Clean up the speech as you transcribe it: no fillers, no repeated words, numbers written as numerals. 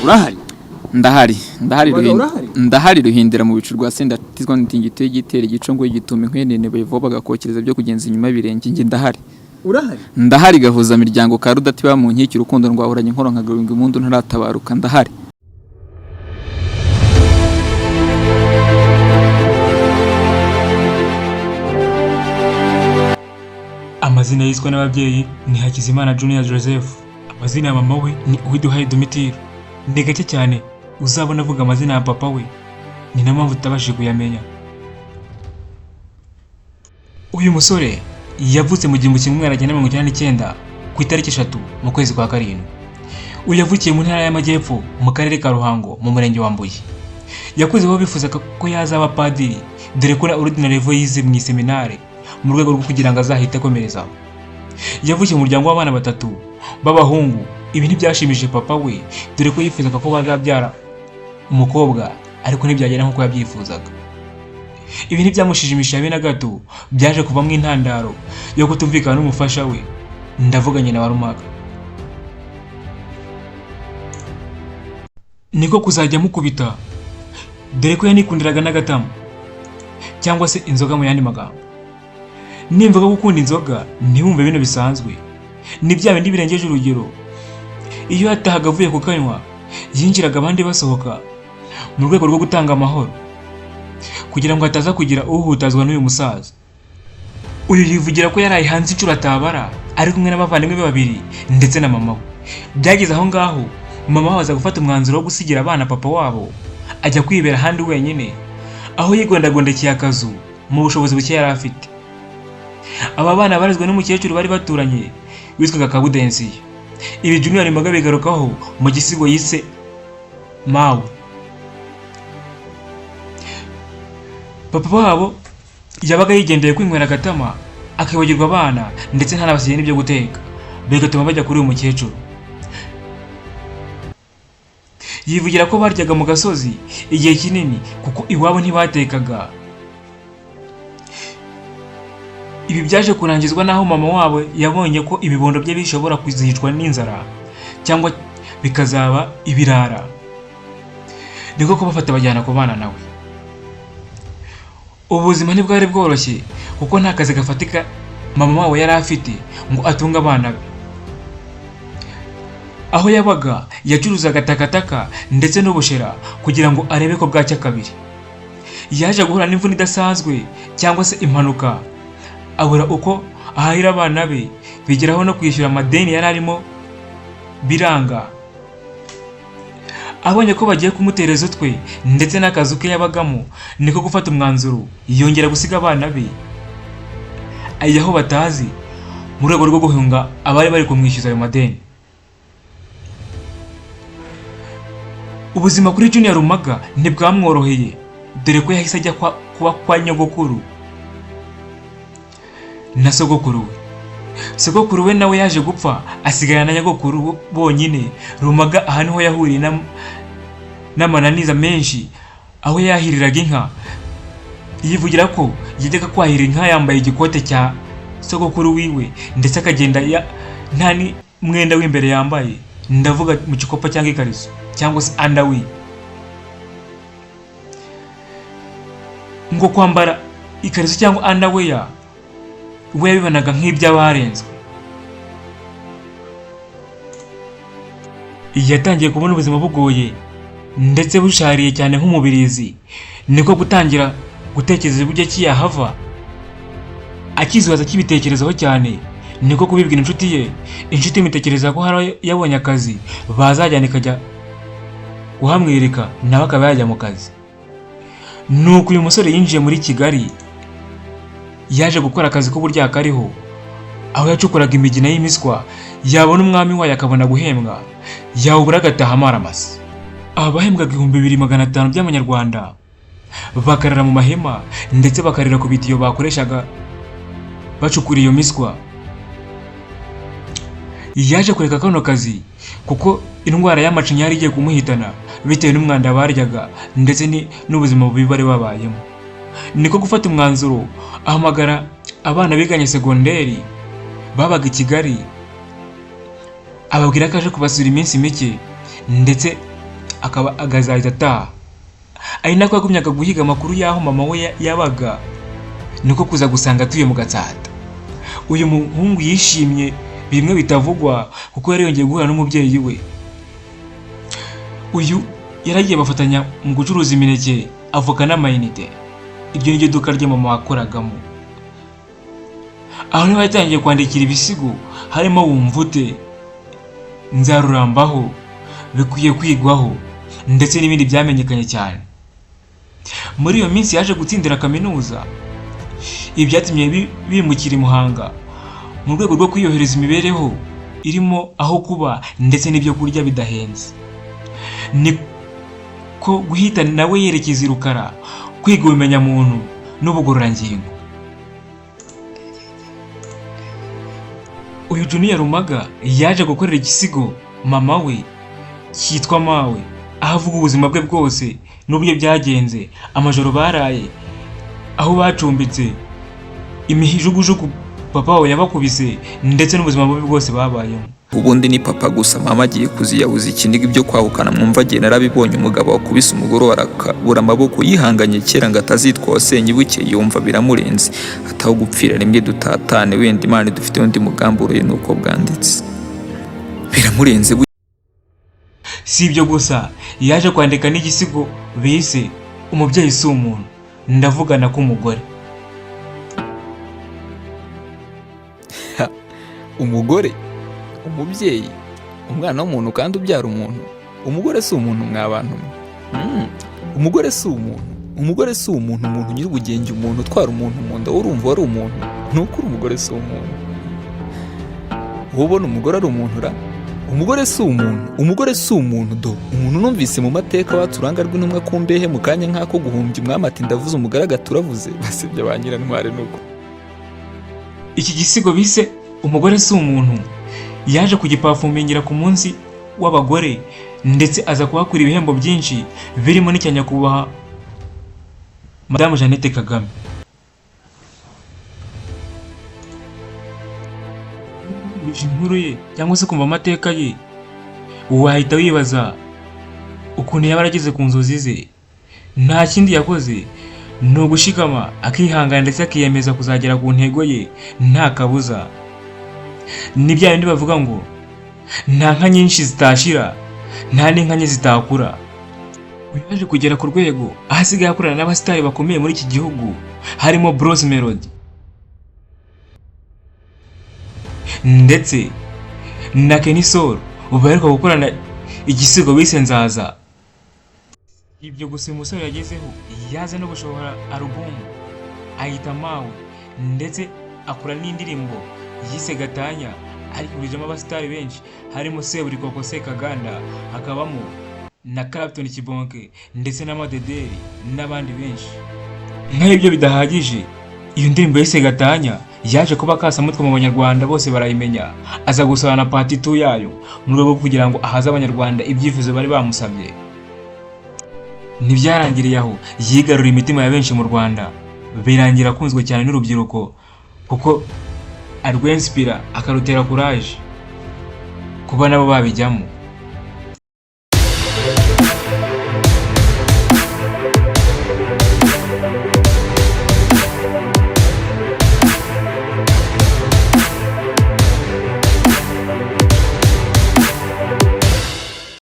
urahari? Ndahari ruhindira mu bicu rwa senda tizwa ntingito y'igitera gicongo y'igituma inkwenene bayivoba gakokereza byo kugenza inyuma birenge nge ndahari. Urahari? Ndahari gahuza miryango ka rudatiba mu nkiki urukundo rwahoranye inkoro nkagarumbwa imundu ntaratabaruka ndahari. Amazina yiswe n'ababyeyi ni Hakizimana Junior Joseph. Amazina ya mama we ni Uwiduhaye Domitire. Ni gake cyane uzabona avuga amazina ya papa we, ni na mpamvu tutabashije kuyamenya. Uyu musore yavutse mu 1989 ku itariki 3 mu kwezi kwa karindwi. Uyu yavukiye mu ntara y'Amajyepfo mu karere ka Ruhango mu murenge wa Mbuye. Yakuze bo bifuza ko yazaba padiri dore ko na ordinary level yize mu seminari mu rwego rwo kugira ngo azahite akomereza. Yavukiye mu muryango w'abana batatu b'abahungu. Ibi ntibyashimishije papa we dore ko yifuzaga ko bazabyara umukobwa ariko ntibyagera nkuko yabyifuzaga. Ibi ntibyamushimisha be na gato, byaje kuvamo intandaro yo kutumvikana n'umufasha we, ndavuga nyina wa Rumaga. Niko kuzajya mukubita dore ko yanikundiraga n'agatama cyangwa se inzoga mu yandi magambo. Nimvuga gukunda inzoga ntibumve bino bisanzwe, ni bya bindi birengeje urugero. Iyo yatahaga avuye ku kanywa yinjiraga abandi basohoka mu rwego rwo gutanga amahoro kugira ngo ataza kugira uhutazwa n'uyu musaza. Uyu yivugira ko yaraye hanze inshuro atabara ari kumwe n'abavandimwe be babiri ndetse na mama we. Byageze aho ngaho mama we aza gufata umwanzuro wo gusigira abana papa wabo ajya kwibera ahandi wenyine, aho yigondagondekeye akazu mu bushobozi buke yari afite. Aba bana barizwe n'umukecuru bari baturanye witwaga Kabudensiye. Ibi Junior Maga bigarukaho mu gisigo yise Mawe. Papa wabo yabaga yigendeye kwinywera agatama akibagirwa abana ndetse ntanabasiye n'ibyo guteka, bigatuma bajya kuri uyu mukecuru. Yivugira ko baryaga mu gasozi igihe kinini kuko iwabo ntibatekaga. Ibi byaje kurangizwa naho mama wabo yabonye ko ibibondo bye bishobora kuzicwa n'inzara cyangwa bikazaba ibirara, niko kubafata bajyana ku bana nawe. Ubuzima ntibwari bworoshye kuko nta kazi gafatika mama wabo yari afite ngo atunga abana be. Aho yabaga yacuruzaga takataka ndetse n'ubushera kugira ngo arebe ko bwacya kabiri. Yaje guhura n'imvune idasanzwe cyangwa se impanuka, abura uko ahahira abana be, bigeraho no kwishyura amadeni yari arimo biranga. Abonye ko bagiye kumutereza utwe ndetse n'akazu ke yabagamo, niko gufata umwanzuro yongera gusiga abana be ajya aho batazi mu rwego rwo guhunga abari bari kumwishyuza ayo madeni. Ubuzima kuri Junior Rumaga ntibwamworoheye dore ko yahise ajya kuba kwa nyogokuru na sogokuru we. Sogokuru we nawe yaje gupfa asigara na nyogokuru bonyine. Rumaga aha niho yahuriye n'amananiza menshi aho yahiriraga inka. Yivugira ko yajyaga kwahira inka yambaye igikote cya sogokuru wiwe ndetse akagenda nta ni mwenda w'imbere yambaye, ndavuga mu kikopa cyangwa ikariso cyangwa se underwear. Ngo kwambara ikariso cyangwa underwear we yabibanaga nk'iby'abarenzwe. Yatangiye kubona ubuzima bugoye ndetse bushariye cyane nk'umubirizi, niko gutangira gutekereza uburyo ki yahava. Akizibaza kibitekerezaho cyane, niko kubibwira inshuti ye. Inshuti imitekereza ko hari yabonye akazi bazajyana ikajya guhamwirika nawe akaba yajya mu kazi. Nuko uyu musore yinjiye muri Kigali, yaje gukora akazi k'uburyaka ariho, aho yacukuraga imigina y'imiswa. Yabona umwami wayo akabona guhembwa, yawubura agataha amaramasi. Abahembwaga 2500 by'amanyarwanda bakarara mu mahema ndetse bakarira ku bitiyo bakoreshaga bacukura iyo miswa. Yaje kureka kano kazi kuko indwara y'amacinya yari igiye kumuhitana bitewe n'umwanda baryaga ndetse n'ubuzima bubi bari babayemo. Niko gufata umwanzuro ahamagara abana biganye segonderi babaga i Kigali, ababwira ko aje kubasura iminsi mike ndetse akaba agazahita ataha. Ari nako yagumyaga guhiga amakuru y'aho mama we yabaga, niko kuza gusanga atuye mu Gatsata. Uyu muhungu yishimye bimwe bitavugwa kuko yari yongeye guhura n'umubyeyi we. Uyu yaragiye bafatanya mu gucuruza imineke, avoka n'amayinite. Iryo ni ryo duka rye mama wakoragamo. Aho niho yatangiye kwandikira ibisigo harimo Wumva ute, Nzarurambaho, Bikwiye kwigwaho ndetse n'ibindi byamenyekanye cyane. Muri iyo minsi yaje gutsindira kaminuza. Ibi byatumye bimukira i Muhanga mu rwego rwo kwiyohereza imibereho irimo aho kuba ndetse n'ibyo kurya bidahenze. Niko guhita nawe yerekeza i Rukara kwiga ubumenyamuntu n'ubugororangingo. Uyu Junior Rumaga yaje gukorera igisigo mama we cyitwa Mawe, aho avuga ubuzima bwe bwose n'uburyo byagenze, amajoro baraye, aho bacumbitse, imijugujugu papa we yabakubise ndetse n'ubuzima bubi bwose babayemo. Ubundi ni papa gusa, mama agiye kuziyabuza ikiniga ibyo kwahukana mwumva agiye narabibonye. Umugabo wakubise umugore warakabura amaboko yihanganye kera ngo atazitwa wasenye buke, yumva biramurenze ataho gupfira rimwe dutatane, wenda Imana dufite undi mugambi uruye nuko bwanditse. Biramurenze. Si ibyo gusa, yaje kwandika n'igisigo bise Umubyeyi si umuntu, ndavugana k'umugore. Umugore, umubyeyi, umwana w'umuntu kandi ubyara umuntu. Umugore si umuntu mw'abantu mwe. Umugore si umuntu. Umugore si umuntu, umuntu nyir'ubugenge, umuntu utwara umuntu mu nda. Urumva wari umuntu? Nukuri umugore si umuntu. Ubona umugore ari umuntu ra? Umugore si umuntu. Umugore si umuntu do. Umuntu numvise mu mateka waturanga rw'intumwa ku mbehe mu kanya nk'ako guhumbya umwami ati ndavuze umugore agaturavuze, basebye ba Nyirantware nuko. Iki gisigo bise Umugore si umuntu yaje kugipafumingira ku munsi w'abagore ndetse aza kuhakura ibihembo byinshi birimo n'icya nyakubahwa Madame Jeannette Kagame. Inkuru ye cyangwa se kumva amateka ye, wahita wibaza ukuntu yaba yarageze ku nzozi ze. Nta kindi yakoze ni ugushikama akihangana ndetse akiyemeza kuzagera ku ntego ye nta kabuza. Ni bya bindi bavuga ngo nta nka nyinshi zitashira, nta n'inka nke zitakura. Yaje kugera ku rwego aho asigaye akorana n'abasitari bakomeye muri iki gihugu harimo Bruce Melody ndetse na Kenny Soul, ubu aheruka gukorana igisigo bise Nzaza. Ibyo gusa uyu musore yagezeho, yaza no gushobora alubumu ayita Mawe ndetse akora n'indirimbo yise Gatanya, ariko kurijamo abasitari benshi harimo Seburikoko Sekaganda, hakabamo na Clapton Kibonke ndetse na Madederi n'abandi benshi. Nk'ibyo bidahagije, iyo ndirimbo yise Gatanya yaje kuba kasamutwe mu Banyarwanda bose barayimenya, aza gusaba na part 2 yayo mu rwego kugira ngo ahaze Abanyarwanda ibyifuzo bari bamusabye. Ntibyarangiriye aho, yigarura imitima ya benshi mu Rwanda, birangira akunzwe cyane n'urubyiruko kuko arwenspira akarutera courage kuba nabo babijyamo.